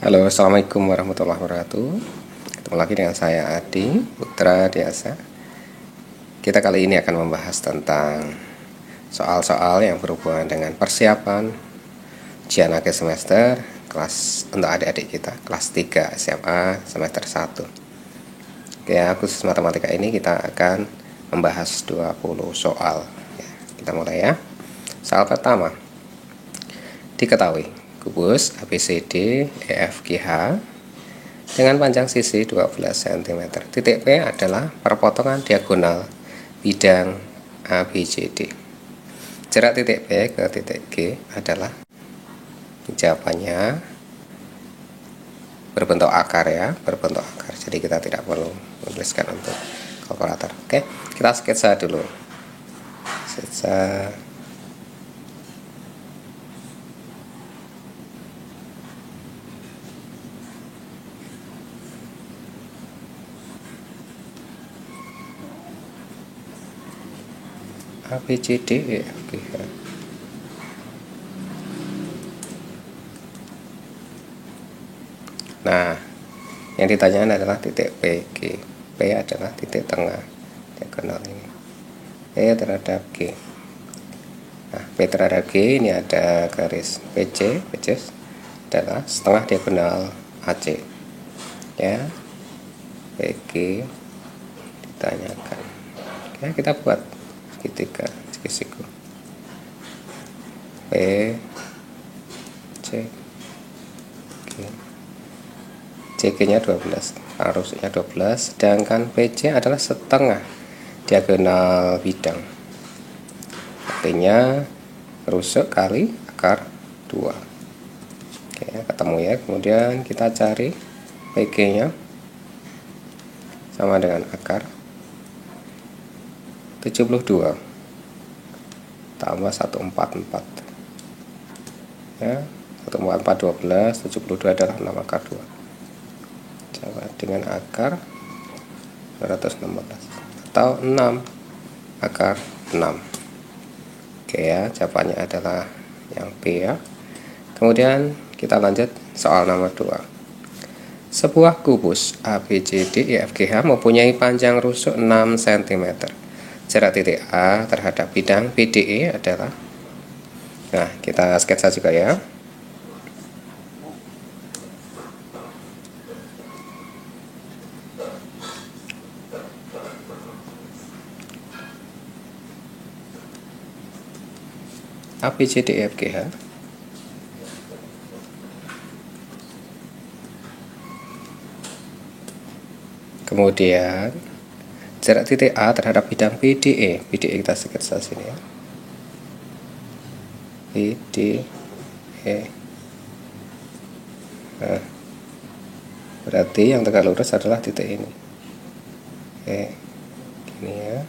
Halo, assalamualaikum warahmatullahi wabarakatuh. Ketemu lagi dengan saya Adi Putra Diasa. Kita kali ini akan membahas tentang soal-soal yang berhubungan dengan persiapan ujian akhir semester kelas untuk adik-adik kita kelas 3 SMA semester 1. Oke, khusus matematika ini kita akan membahas 20 soal. Kita mulai ya. Soal pertama. Diketahui kubus ABCD EFGH dengan panjang sisi 12 cm. Titik P adalah perpotongan diagonal bidang ABCD. Jarak titik P ke titik G adalah, jawabannya berbentuk akar ya, berbentuk akar. Jadi kita tidak perlu menuliskan untuk kalkulator. Oke, kita sketsa dulu. Sketsa ABCD EFGH. Nah, yang ditanyakan adalah titik PG. P adalah titik tengah diagonal ini. P terhadap G. Nah, P terhadap G ini ada garis PG adalah setengah diagonal AC. Ya, PG ditanyakan. Oke, kita buat segitiga segitiga P C G. CG nya 12, arusnya 12, sedangkan PC adalah setengah diagonal bidang, artinya rusuk kali akar 2. Oke, ketemu ya. Kemudian kita cari PG nya sama dengan akar 72 tambah 144 ya, 144 12, 72 adalah 6 akar 2 sama dengan akar 216 atau 6 akar 6. Oke ya, jawabannya adalah yang B ya. Kemudian kita lanjut soal nomor 2. Sebuah kubus ABCD EFGH mempunyai panjang rusuk 6 cm. Jarak titik A terhadap bidang BDE adalah, nah kita sketsa juga ya. ABCD EFGH kemudian jarak titik A terhadap bidang BDE. BDE kita sketsa sini ya. BDE. Nah, berarti yang tegak lurus adalah titik ini. Oke, gini ya.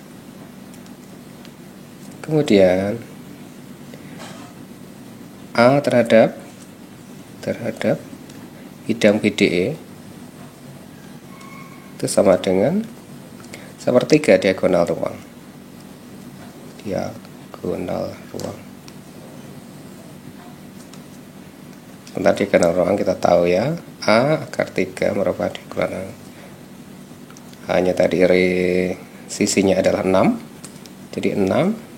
Kemudian A terhadap bidang BDE itu sama dengan sepertiga diagonal ruang. Untuk diagonal ruang kita tahu ya, A akar 3 merupakan diagonal. Hanya tadi sisinya adalah 6. Jadi 6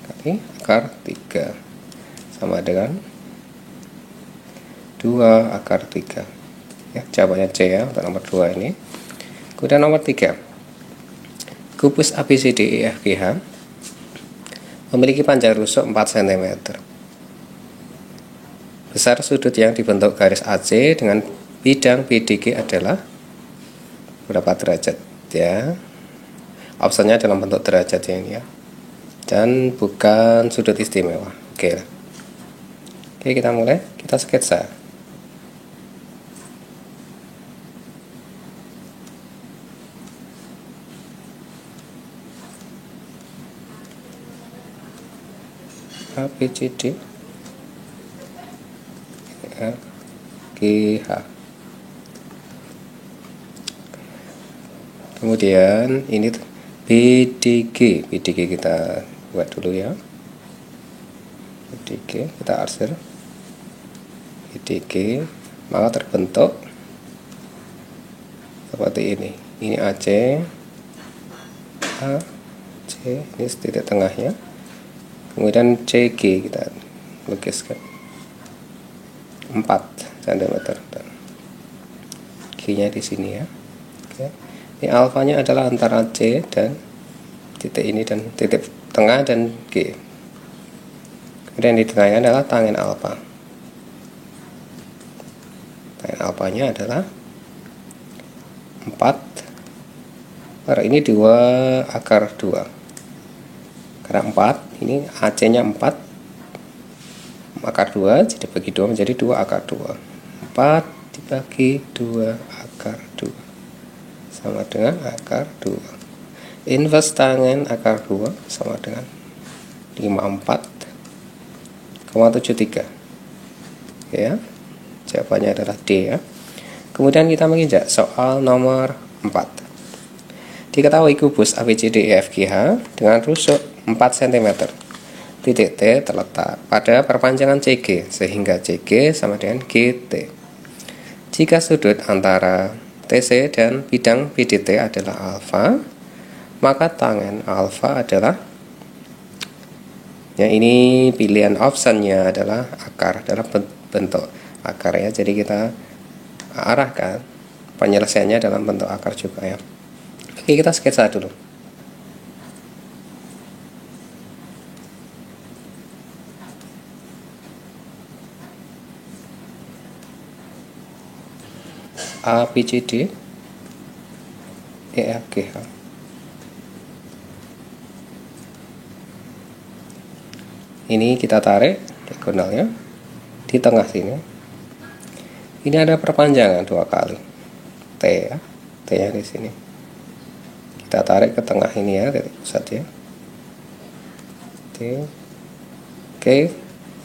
kali akar 3 sama dengan 2 akar 3. Ya, jawabannya C ya untuk nomor 2 ini. Kemudian nomor 3. Kubus ABCD EFGH memiliki panjang rusuk 4 cm. Besar sudut yang dibentuk garis AC dengan bidang BDG adalah berapa derajat ya? Opsinya dalam bentuk derajat ini ya. Dan bukan sudut istimewa. Oke, kita mulai. Kita sketsa. ABCD EFGH. Kemudian ini BDG kita buat dulu ya. BDG kita arsir BDG, maka terbentuk seperti ini. Ini AC, A, C, ini titik tengahnya. Kemudian CG kita lukiskan 4 cm. G-nya di sini ya. Oke. Ini alfanya adalah antara C dan titik ini dan titik tengah dan G. Kemudian di tengahnya adalah tangen alfa. Tangen alfanya adalah 4 per ini 2 akar 2. Karena 4, ini AC-nya 4 akar 2, jadi bagi 2 menjadi 2 akar 2. 4 dibagi 2 akar 2 sama dengan akar 2. Inverse tangen akar 2 sama dengan 54,73. Ya, jawabannya adalah D ya. Kemudian kita menginjak soal nomor 4. Diketahui kubus ABCDEFGH dengan rusuk 4 cm. Titik T terletak pada perpanjangan CG sehingga CG sama dengan GT. Jika sudut antara TC dan bidang BDT adalah alfa, maka tangen alfa adalah, ya ini pilihan optionnya adalah akar dalam bentuk akar ya. Jadi kita arahkan penyelesaiannya dalam bentuk akar juga ya. Oke, kita sketsa dulu. A, B, C, D, E, F, G, H. Ini kita tarik diagonalnya di tengah sini. Ini ada perpanjangan 2 kali T ya, T nya di sini. Kita tarik ke tengah ini ya, titik pusat ya. Oke,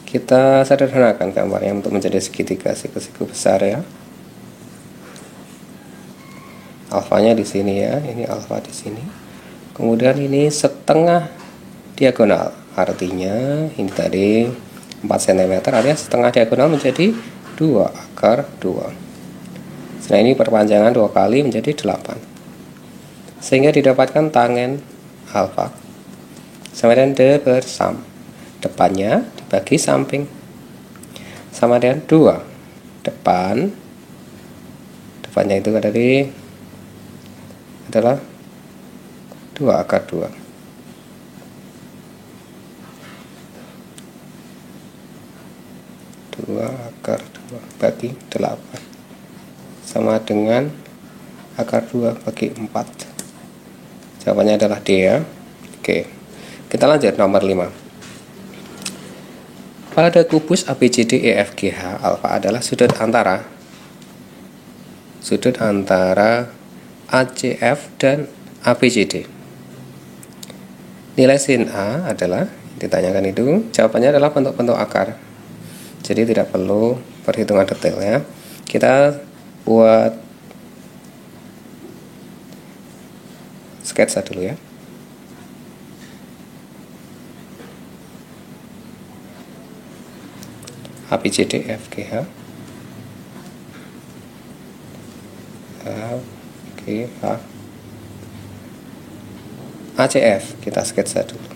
kita sederhanakan gambarnya untuk menjadi segitiga siku-siku besar ya. Alfanya di sini ya, ini alfa di sini. Kemudian ini setengah diagonal, artinya ini tadi 4 cm, artinya setengah diagonal menjadi 2 akar 2. Setelah ini perpanjangan 2 kali menjadi 8. Sehingga didapatkan tangen alfa sama dengan D bersam. Depannya dibagi samping sama dengan 2. Depannya itu adalah 2 akar 2. Akar 2 bagi 8 sama dengan akar 2 bagi 4. Jawabannya adalah D ya. Oke, kita lanjut nomor 5. Pada kubus ABCDEFGH, alfa adalah sudut antara ACF dan ABCD. Nilai sin A adalah, ditanyakan itu, jawabannya adalah bentuk-bentuk akar. Jadi tidak perlu perhitungan detail ya. Kita buat sketsa dulu ya. ABCDEFGH. ACF kita sketsa dulu.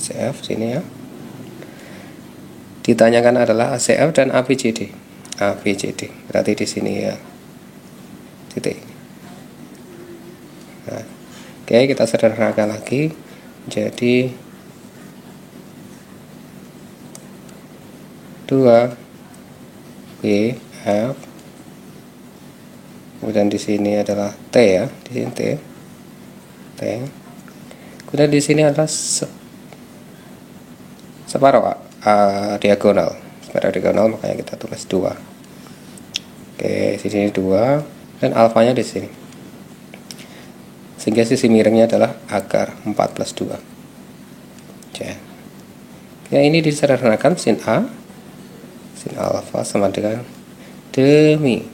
ACF sini ya. Ditanyakan adalah ACF dan ABCD. Berarti di sini ya. Titik. Nah, oke, kita sederhanakan lagi. Jadi 2 B F, kemudian di sini adalah T ya, di sini T. Kemudian di sini adalah separuh diagonal, makanya kita tulis 2. Oke, di sini 2 dan alfanya di sini. Sehingga sisi miringnya adalah akar 4 plus 2. Oke. Ya, ini disederhanakan sin alfa sama dengan demi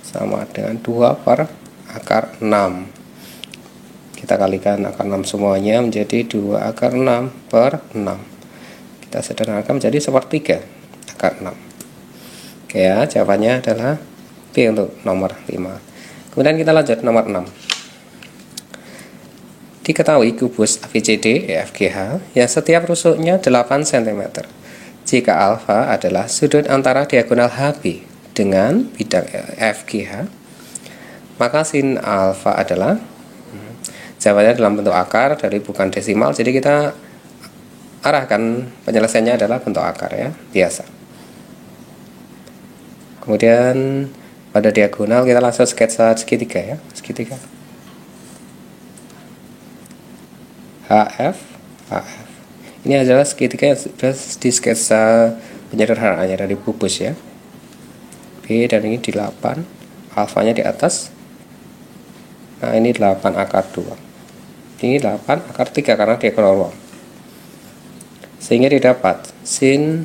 sama dengan 2 per akar 6. Kita kalikan akar 6 semuanya menjadi 2 akar 6 per 6. Kita sederhanakan menjadi 1/3 akar 6. Oke ya, jawabannya adalah B untuk nomor 5. Kemudian kita lanjut nomor 6. Diketahui kubus ABCD EFGH yang setiap rusuknya 8 cm. Jika alfa adalah sudut antara diagonal HB dengan bidang EFGH, maka sin alfa adalah, jawabannya dalam bentuk akar dari bukan desimal, jadi kita arahkan penyelesaiannya adalah bentuk akar ya, biasa. Kemudian pada diagonal kita langsung sketsa segitiga ya, segitiga HF. Ini adalah segitiga yang sudah di sketsa penyederhanaannya dari kubus ya. B dan ini di 8, alfanya di atas. Nah, ini 8 akar 2. Ini 8 akar 3 karena diagonal ruang. Sehingga didapat sin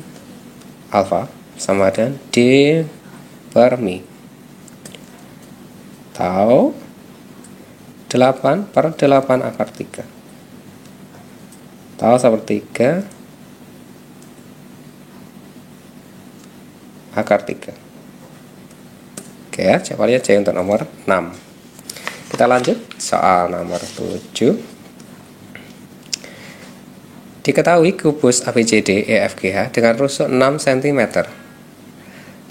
alfa sama dengan D per mi. Tau 8 per 8 akar 3. Tau sepertiga akar 3. Oke ya, jawabannya C untuk nomor 6. Kita lanjut soal nomor 7. Diketahui kubus ABCD EFGH dengan rusuk 6 cm.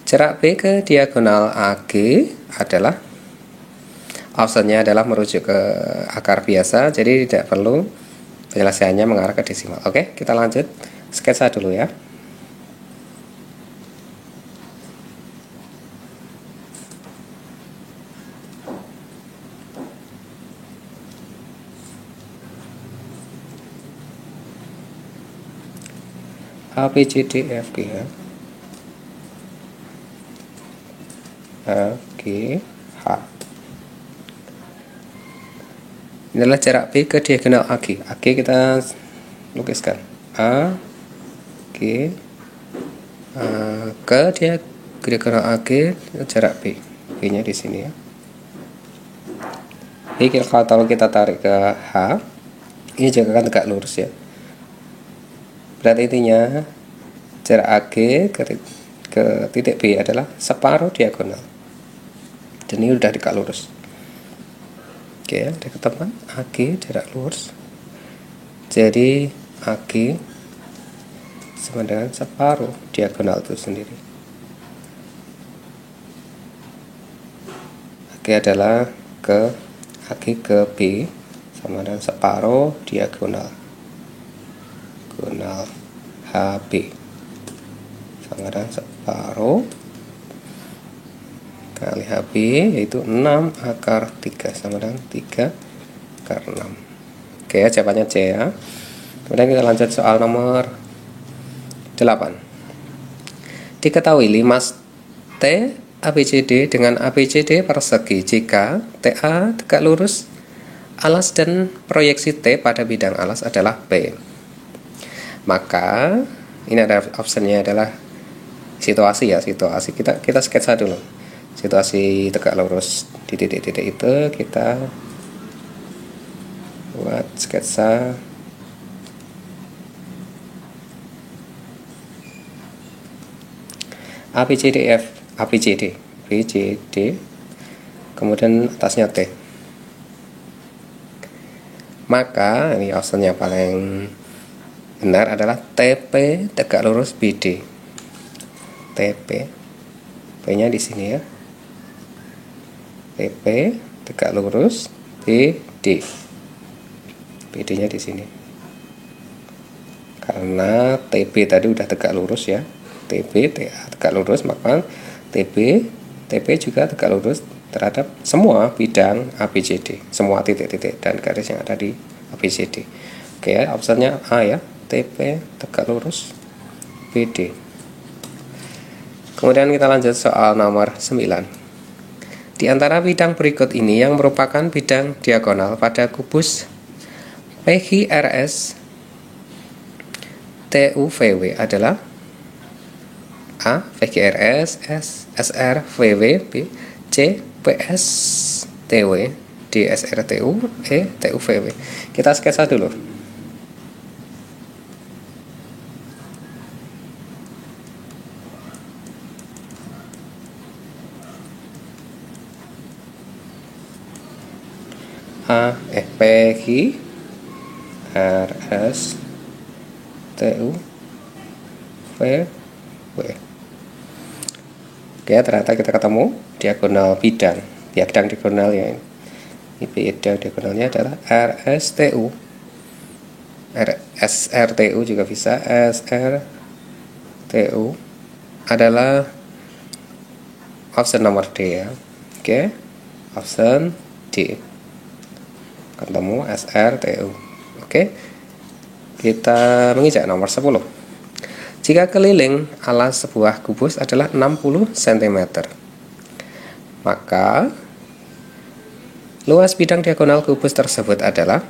Jarak B ke diagonal AG adalah, optionnya adalah merujuk ke akar biasa, jadi tidak perlu penyelesaiannya mengarah ke desimal. Oke, kita lanjut sketsa dulu ya. ABCD EFGH ini adalah jarak B ke diagonal AG. AG kita lukiskan A, G, ke diagonal AG, jarak B. B-nya di sini ya. B kalau kita tarik ke H, ini juga kan tegak lurus ya. Berarti intinya jarak AG ke titik B adalah separuh diagonal. Dan ini udah tegak lurus. Oke, ada ketemu AG jarak lurus. Jadi AG sama dengan separuh diagonal itu sendiri. AG adalah AG ke B sama dengan separuh diagonal HB sama dengan separuh kali HB, yaitu 6 akar 3 sama dengan 3 akar 6. Oke ya, jawabannya C ya. Kemudian kita lanjut soal nomor 8. Diketahui 5 T ABCD dengan ABCD persegi jika TA tegak lurus, alas dan proyeksi T pada bidang alas adalah P. Maka ini ada optionnya adalah situasi ya, situasi kita sketsa dulu. Situasi tegak lurus di titik-titik itu kita buat sketsa ABCD, kemudian atasnya T. Maka ini optionnya paling benar adalah TP tegak lurus BD. TP, P-nya di sini ya. TP tegak lurus BD. BD-nya di sini. Karena TB tadi udah tegak lurus ya. TB TA tegak lurus, maka TP juga tegak lurus terhadap semua bidang ABCD, semua titik-titik dan garis yang ada di ABCD. Oke ya, optionnya A ya. TP tegak lurus BD. Kemudian kita lanjut soal nomor 9. Di antara bidang berikut ini yang merupakan bidang diagonal pada kubus PQRS TUVW adalah A. PQRS SR VW, B. C. PS TW, D. SRTU, E. TUVW. Kita sketsa dulu. PQ RS TU VW. Oke, ternyata kita ketemu diagonal bidang diagonal ya. Ini bidang diagonalnya adalah RSTU. SRTU juga bisa. SRTU adalah option nomor D ya. Oke, option D. Ketemu SRTU. Oke, kita menginjak nomor 10. Jika keliling alas sebuah kubus adalah 60 cm, maka luas bidang diagonal kubus tersebut adalah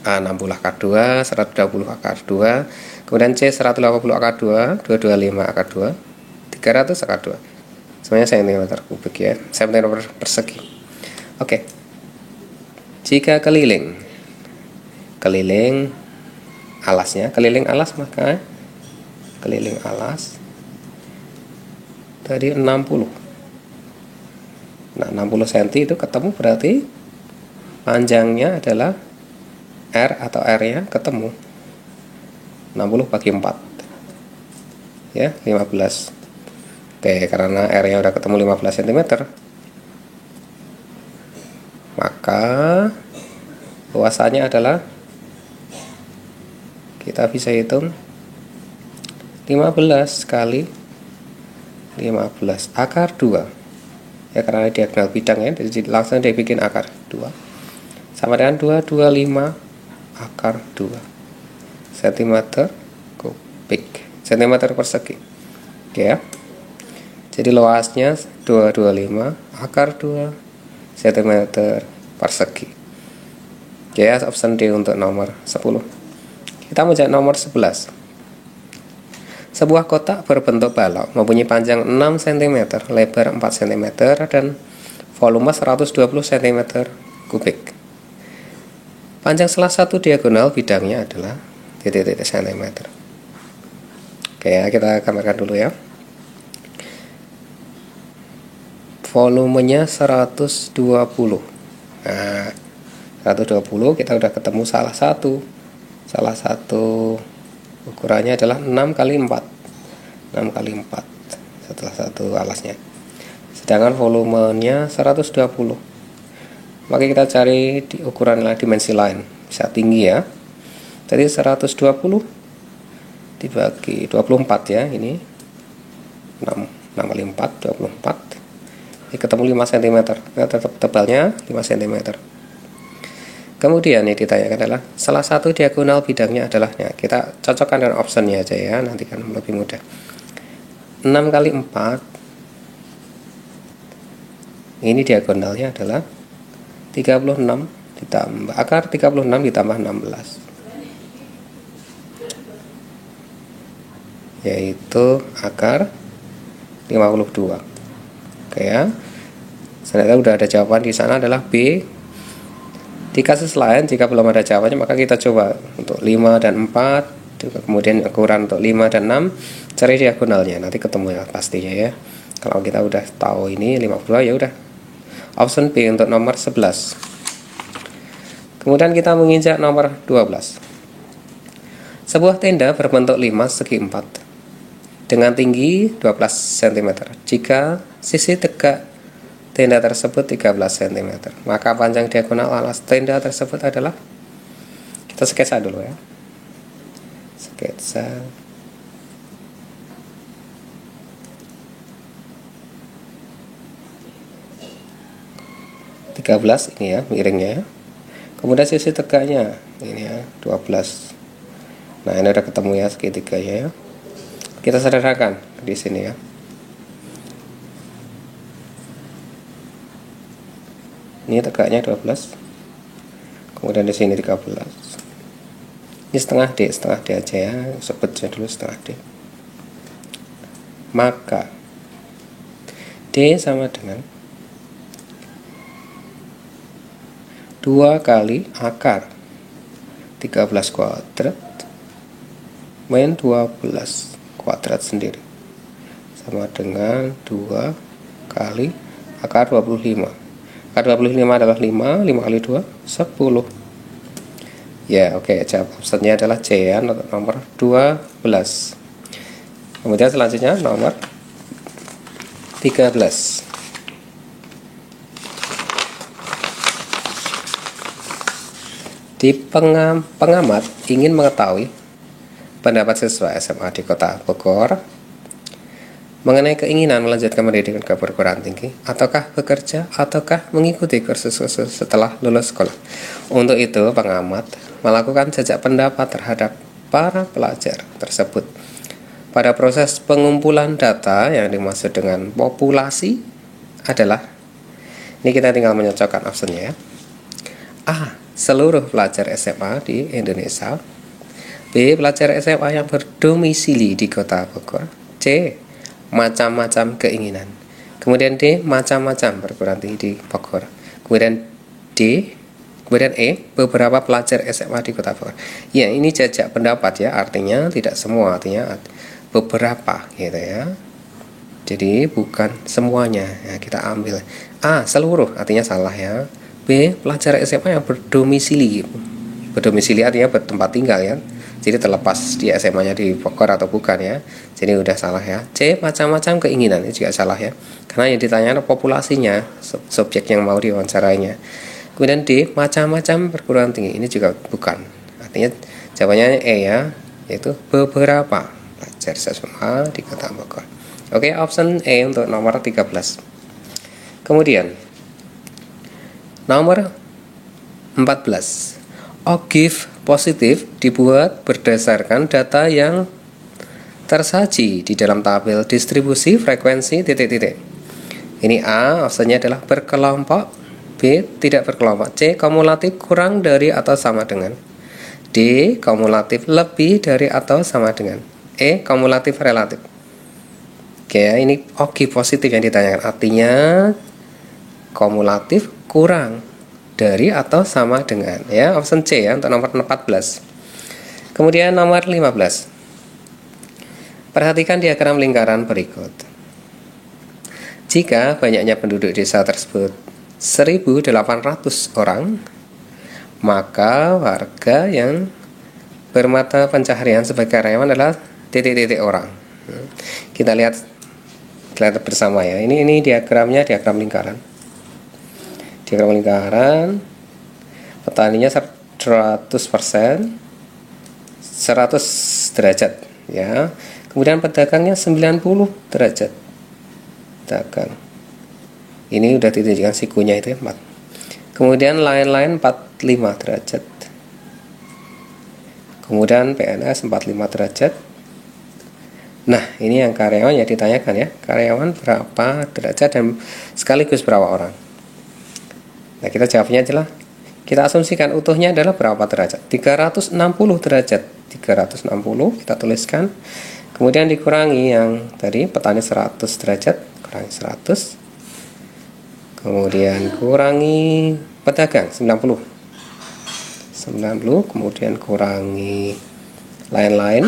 A 60 akar 2, 120 akar 2, kemudian C 180 akar 2, 225 akar 2, 300 akar 2. Semuanya cm kubik ya, cm persegi. Oke. Jika keliling alasnya, keliling alas maka keliling alas dari 60. Nah, 60 cm itu ketemu berarti panjangnya adalah R atau R-nya ketemu 60 bagi 4 ya, 15. Oke, karena R-nya udah ketemu 15 cm, maka luasannya adalah, kita bisa hitung 15 kali 15 akar 2 ya, karena diagonal bidang ya, jadi langsung dibikin akar 2 sama dengan 225 akar 2 cm kubik, cm persegi. Oke ya, jadi luasnya 225 akar 2 cm persegi. Oke ya, option D untuk nomor 10. Kita mau cek nomor 11. Sebuah kotak berbentuk balok mempunyai panjang 6 cm, lebar 4 cm, dan volume 120 cm kubik. Panjang salah satu diagonal bidangnya adalah titik-titik cm. Oke ya, kita gambarkan dulu ya. Volumenya 120. Nah, 120 kita udah ketemu salah satu ukurannya adalah 6 kali 4 setelah satu alasnya, sedangkan volumenya 120. Maka kita cari di ukuran dimensi lain, bisa tinggi ya. Tadi 120 dibagi 24 ya, ini 6 kali 4 24. Ini ketemu 5 cm. Nah, tetap tebalnya 5 cm. Kemudian yang ditanyakan adalah salah satu diagonal bidangnya adalah, ya, kita cocokkan dengan optionnya aja ya, nanti kan lebih mudah. 6 kali 4 ini diagonalnya adalah 36 ditambah akar 36 ditambah 16, yaitu akar 52. Oke ya, ternyata udah ada jawaban di sana adalah B. Di kasus lain jika belum ada jawabannya, maka kita coba untuk 5 dan 4, kemudian ukuran untuk 5 dan 6, cari diagonalnya, nanti ketemu ya pastinya ya. Kalau kita udah tahu ini 52, ya udah option B untuk nomor 11. Kemudian kita menginjak nomor 12. Sebuah tenda berbentuk 5 segi 4 dengan tinggi 12 cm. Jika sisi tegak tenda tersebut 13 cm, maka panjang diagonal alas tenda tersebut adalah, kita sketsa dulu ya. Sketsa. ini ya, miringnya ya. Kemudian sisi tegaknya ini ya, 12. Nah, ini udah ketemu ya segitiganya ya. Kita sederhanakan di sini ya. Ini tegaknya 12. Kemudian di sini 13. Ini setengah D aja ya, sebutnya dulu setengah D. Maka D sama dengan 2 kali akar 13 kuadrat min 12 kuadrat sendiri, sama dengan 2 kali akar 25. Maka 25 adalah 5, 5 kali 2, 10. Ya, oke, jawab optionnya adalah C ya, nomor 12. Kemudian selanjutnya nomor 13. Di pengamat ingin mengetahui pendapat siswa SMA di Kota Bogor mengenai keinginan melanjutkan pendidikan ke perguruan tinggi, ataukah bekerja, ataukah mengikuti kursus-kursus setelah lulus sekolah. Untuk itu, pengamat melakukan jajak pendapat terhadap para pelajar tersebut. Pada proses pengumpulan data yang dimaksud dengan populasi adalah, ini kita tinggal menyocokkan optionnya ya. A. Seluruh pelajar SMA di Indonesia. B. Pelajar SMA yang berdomisili di Kota Bogor. C. Macam-macam keinginan. Kemudian D. Macam-macam perguruan tinggi di Bogor. Kemudian E. Beberapa pelajar SMA di Kota Bogor. Ya, ini jajak pendapat ya, artinya tidak semua, artinya beberapa gitu ya. Jadi bukan semuanya ya, kita ambil A. Seluruh, artinya salah ya. B. Pelajar SMA yang berdomisili. Berdomisili artinya bertempat tinggal ya. Jadi terlepas dia SMA-nya di Bogor atau bukan ya. Jadi udah salah ya. C. Macam-macam keinginan, ini juga salah ya. Karena yang ditanyakan populasinya, subjek yang mau diwawancarainya. Kemudian D. Macam-macam perguruan tinggi, ini juga bukan. Artinya jawabannya E ya, yaitu beberapa pelajar SMA di Kota Bogor. Oke, option E untuk nomor 13. Kemudian nomor 14. OGIF positif dibuat berdasarkan data yang tersaji di dalam tabel distribusi frekuensi titik-titik. Ini A, opsinya adalah berkelompok. B, tidak berkelompok. C, kumulatif kurang dari atau sama dengan. D, kumulatif lebih dari atau sama dengan. E, kumulatif relatif. Oke, ini OGIF positif yang ditanyakan. Artinya kumulatif kurang dari atau sama dengan ya, option C ya untuk nomor 14. Kemudian nomor 15. Perhatikan diagram lingkaran berikut. Jika banyaknya penduduk desa tersebut 1.800 orang, maka warga yang bermata pencaharian sebagai karyawan adalah titik-titik orang. Kita lihat bersama ya. Ini diagramnya, diagram lingkaran. Diagram lingkaran, petaninya 100%, 100 derajat ya. Kemudian pedagangnya 90 derajat. Pedagang. Ini udah ditunjukkan sikunya itu ya, 4. Kemudian lain-lain 45 derajat. Kemudian PNS 45 derajat. Nah, ini yang karyawan yang ditanyakan ya. Karyawan berapa derajat dan sekaligus berapa orang? Nah, kita jawabnya adalah, kita asumsikan utuhnya adalah berapa derajat? 360 derajat. 360 kita tuliskan. Kemudian dikurangi yang tadi petani 100 derajat, kurangi 100. Kemudian kurangi pedagang 90. 90, kemudian kurangi lain-lain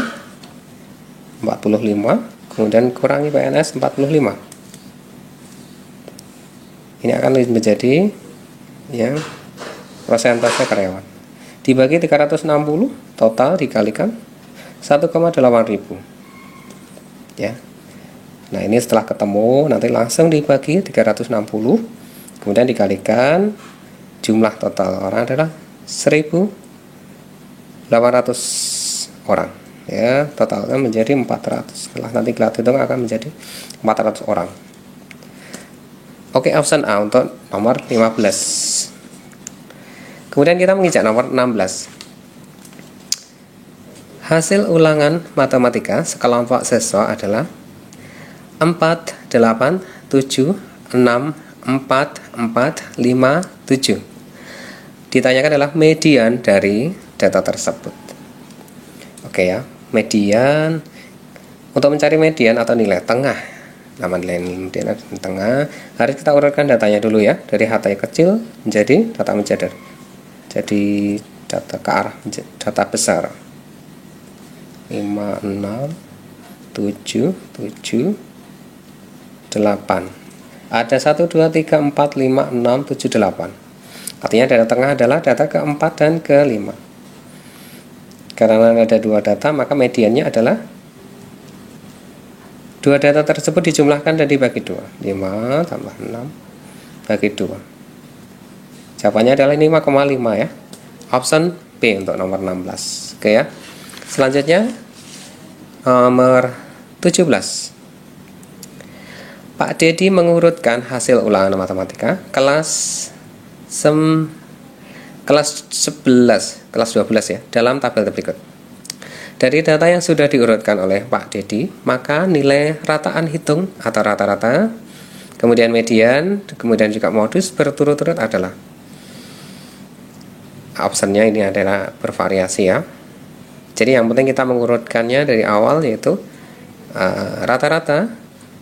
45, kemudian kurangi PNS 45. Ini akan menjadi yang persentase karyawan dibagi 360 total dikalikan 1,8 ribu ya. Nah, ini setelah ketemu nanti langsung dibagi 360, kemudian dikalikan jumlah total orang adalah 1.800 orang ya, totalnya menjadi 400. Setelah nanti kita hitung akan menjadi 400 orang. Oke, option A untuk nomor 15. Kemudian kita menginjak nomor 16. Hasil ulangan matematika sekelompok siswa adalah 4, 8, 7, 6, 4, 4, 5, 7. Ditanyakan adalah median dari data tersebut. Oke ya, median. Untuk mencari median atau nilai tengah, nama nilai tengah, harus kita urutkan datanya dulu ya, dari data kecil menjadi data menjadar, jadi data ke arah data besar. 5, 6, 7, 7, 8. Ada 1, 2, 3, 4, 5, 6, 7, 8. Artinya data tengah adalah data keempat dan kelima. Karena ada dua data, maka mediannya adalah dua data tersebut dijumlahkan dan dibagi 2. 5 tambah 6 bagi 2. Jawabannya adalah 5,5 ya. Option B untuk nomor 16. Oke ya. Selanjutnya nomor 17. Pak Dedi mengurutkan hasil ulangan matematika kelas 11, kelas 12 ya, dalam tabel berikut. Dari data yang sudah diurutkan oleh Pak Dedi, maka nilai rataan hitung atau rata-rata, kemudian median, kemudian juga modus berturut-turut adalah. Optionnya ini adalah bervariasi ya. Jadi yang penting kita mengurutkannya dari awal, yaitu rata-rata,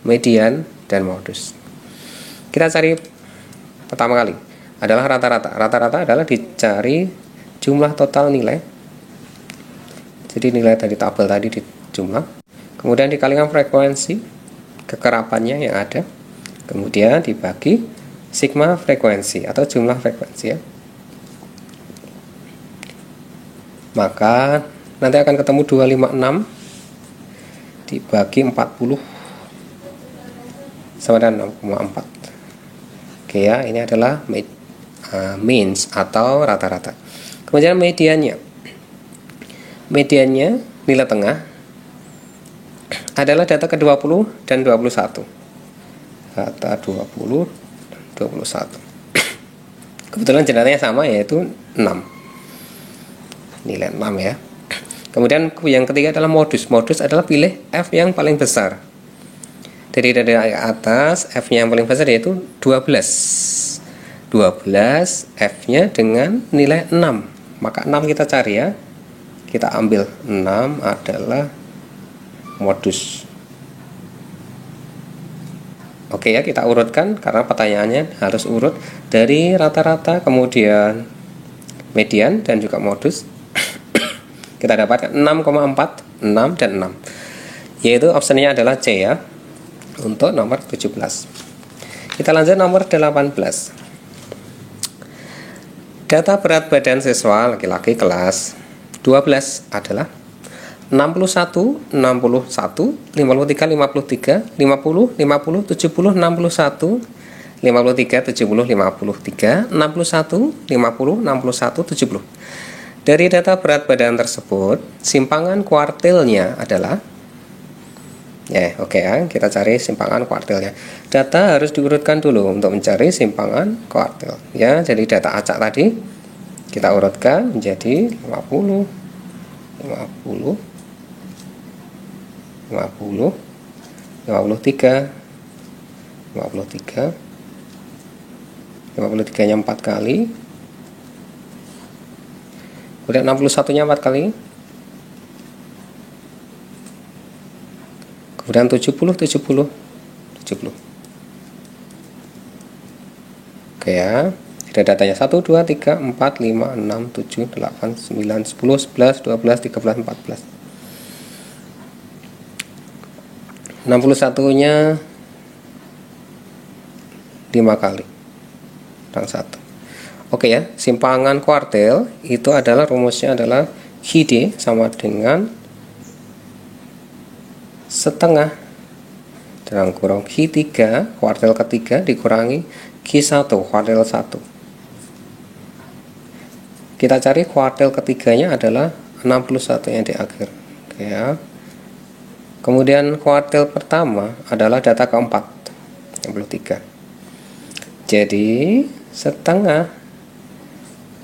median, dan modus. Kita cari pertama kali adalah rata-rata. Rata-rata adalah dicari jumlah total nilai. Jadi nilai dari tabel tadi dijumlah, kemudian dikalikan frekuensi kekerapannya yang ada, kemudian dibagi sigma frekuensi atau jumlah frekuensi ya. Maka nanti akan ketemu 256 dibagi 40 sama dengan 6,4. Oke ya, ini adalah means atau rata-rata. Kemudian mediannya nilai tengah adalah data ke-20 dan 21. Data 20 dan 21. Kebetulan datanya sama, yaitu 6. Nilai 6 ya. Kemudian yang ketiga adalah modus. Modus adalah pilih F yang paling besar. Dari atas, F-nya yang paling besar yaitu 12. 12 F-nya dengan nilai 6. Maka 6 kita cari ya. Kita ambil 6 adalah modus. Oke ya, kita urutkan karena pertanyaannya harus urut dari rata-rata, kemudian median, dan juga modus. Kita dapatkan 6,4, 6, dan 6. Yaitu opsinya adalah C ya. Untuk nomor 17. Kita lanjut nomor 18. Data berat badan siswa laki-laki kelas 12 adalah 61, 61, 53, 53, 50, 50, 70, 61, 53, 70, 53, 61, 50, 61, 70. Dari data berat badan tersebut, simpangan kuartilnya adalah oke ya, kita cari simpangan kuartilnya. Data harus diurutkan dulu untuk mencari simpangan kuartil. Ya, jadi data acak tadi kita urutkan menjadi 50, 50, 50, 53, 53, 53-nya 4 kali. Kemudian 61-nya 4 kali. Kemudian 70, 70, 70. Oke ya. Ada datanya 1, 2, 3, 4, 5, 6, 7, 8, 9, 10, 11, 12, 13, 14. 61-nya 5 kali. Dan 1. Oke ya, simpangan kuartil itu adalah rumusnya adalah QD sama dengan setengah dalam kurung Q3 kuartil ketiga dikurangi Q1 kuartil 1. Kita cari kuartil ketiganya adalah 61 yang di akhir. Oke ya. Kemudian kuartil pertama adalah data keempat 63. Jadi setengah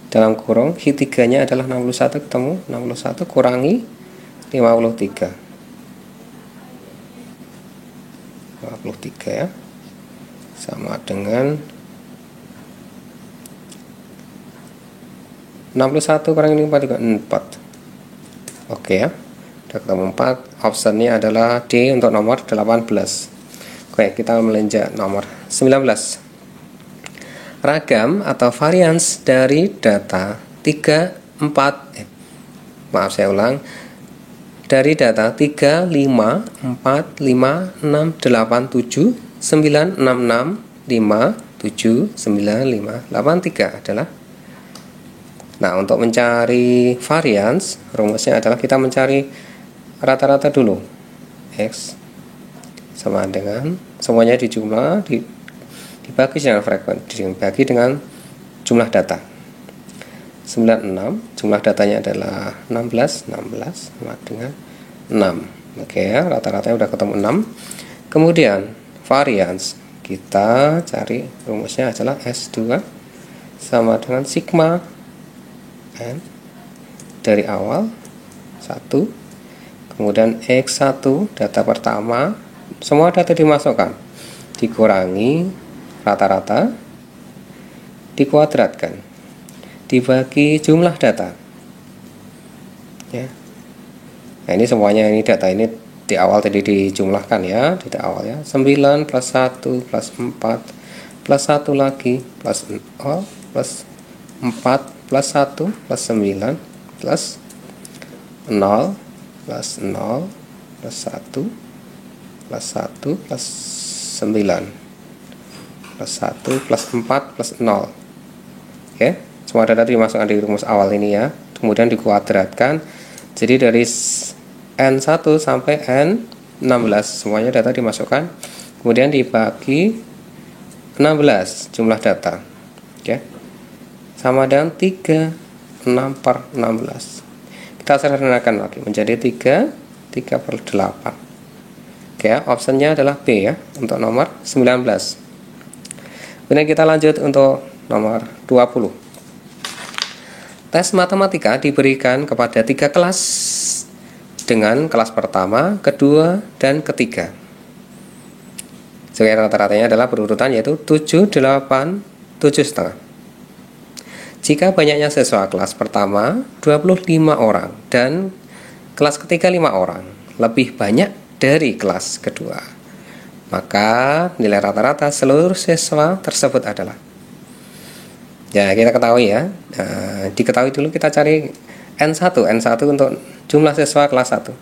dalam kurung Q3 nya adalah 61, ketemu 61 kurangi 53. 53 ya, sama dengan 61 kurangi 4 juga 4. Oke ya, udah ketemu 4. Optionnya adalah D untuk nomor 18. Oke, kita melanjut nomor 19. Ragam atau varians dari data 3, 4 maaf saya ulang, dari data 3, 5, 4, 5, 6, 8, 7, 9, 6, 6, 5,7,9,5,8,3 adalah. Nah, untuk mencari varians, rumusnya adalah kita mencari rata-rata dulu. X sama dengan semuanya dijumlah, dibagi dengan frekuensi, dibagi dengan jumlah data. 96, jumlah datanya adalah 16 sama dengan 6. Oke ya, rata-ratanya udah ketemu 6. Kemudian varians, kita cari rumusnya adalah S2 sama dengan sigma N dari awal 1, kemudian X1 data pertama, semua data dimasukkan, dikurangi rata-rata, dikuadratkan, dibagi jumlah data ya. Nah, ini semuanya, ini data ini di awal tadi dijumlahkan ya, di awal ya. 9 plus 1 plus 4 plus 1 lagi plus 0 plus 4 plus 1 plus 9 plus 0 plus 0 plus 1 plus 1 plus 9 plus 1 plus 4 plus 0. Oke, semua data dimasukkan di rumus awal ini ya, kemudian dikuadratkan. Jadi dari N1 sampai N16 semuanya data dimasukkan, kemudian dibagi 16 jumlah data. Oke, sama dengan 3, 6 per 16. Kita sederhanakan lagi menjadi 3 per 8. Oke, optionnya adalah B ya untuk nomor 19. Kemudian kita lanjut untuk nomor 20. Tes matematika diberikan kepada 3 kelas dengan kelas pertama, kedua, dan ketiga. Sebagai rata-ratanya adalah berurutan yaitu 7, 8, 7,5. Jika banyaknya siswa kelas pertama 25 orang dan kelas ketiga 5 orang, lebih banyak dari kelas kedua, maka nilai rata-rata seluruh siswa tersebut adalah. Ya, kita ketahui ya. Nah, diketahui dulu, kita cari N1 untuk jumlah siswa kelas 1.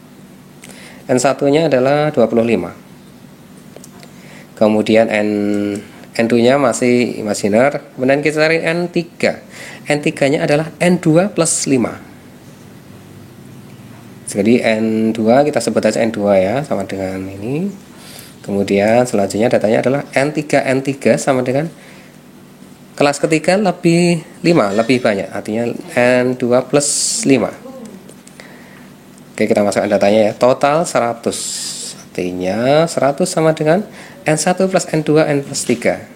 N1-nya adalah 25. Kemudian N2-nya masih imajiner. Kemudian kita cari N3. N3-nya adalah N2 plus 5. Jadi N2 kita sebut aja N2 ya, sama dengan ini. Kemudian selanjutnya datanya adalah N3 sama dengan kelas ketiga lebih 5, lebih banyak, artinya N2 plus 5. Oke, kita masukkan datanya ya. Total 100. Artinya 100 sama dengan N1 plus N2 N plus 3.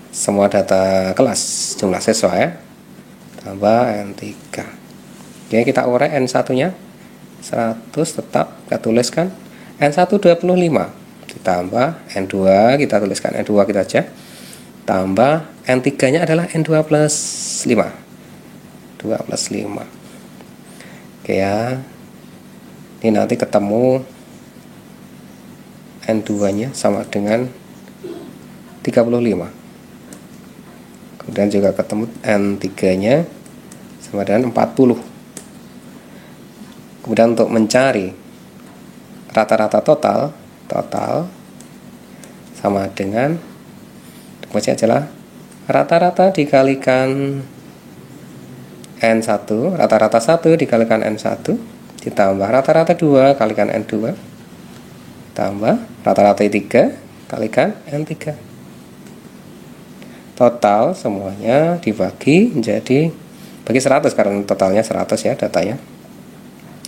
Semua data kelas, jumlah siswa ya. Tambah N3. Oke, kita urai N1-nya 100 tetap kita tuliskan. N1 25 ditambah N2, kita tuliskan N2 kita aja. Tambah N3-nya adalah N2 plus 5. 2 plus 5. Oke ya. Ini nanti ketemu N2-nya sama dengan 35. Kemudian juga ketemu N3-nya sama dengan 40. Kemudian untuk mencari rata-rata total sama dengan, rumusnya adalah rata-rata dikalikan N1, rata-rata 1 dikalikan N1, ditambah rata-rata 2 kalikan N2, tambah rata-rata 3 kalikan N3. Total semuanya dibagi menjadi, bagi 100 karena totalnya 100 ya datanya.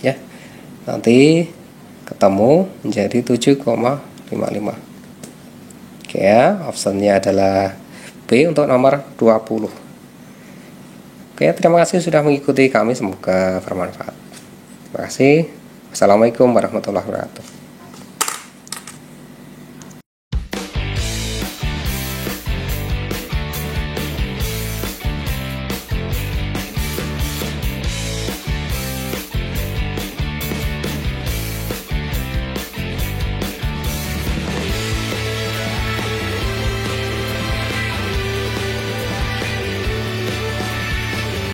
Ya. Nanti ketemu menjadi 7,55. Oke ya, optionnya adalah B untuk nomor 20. Oke, terima kasih sudah mengikuti kami, semoga bermanfaat. Terima kasih. Wassalamualaikum warahmatullahi wabarakatuh.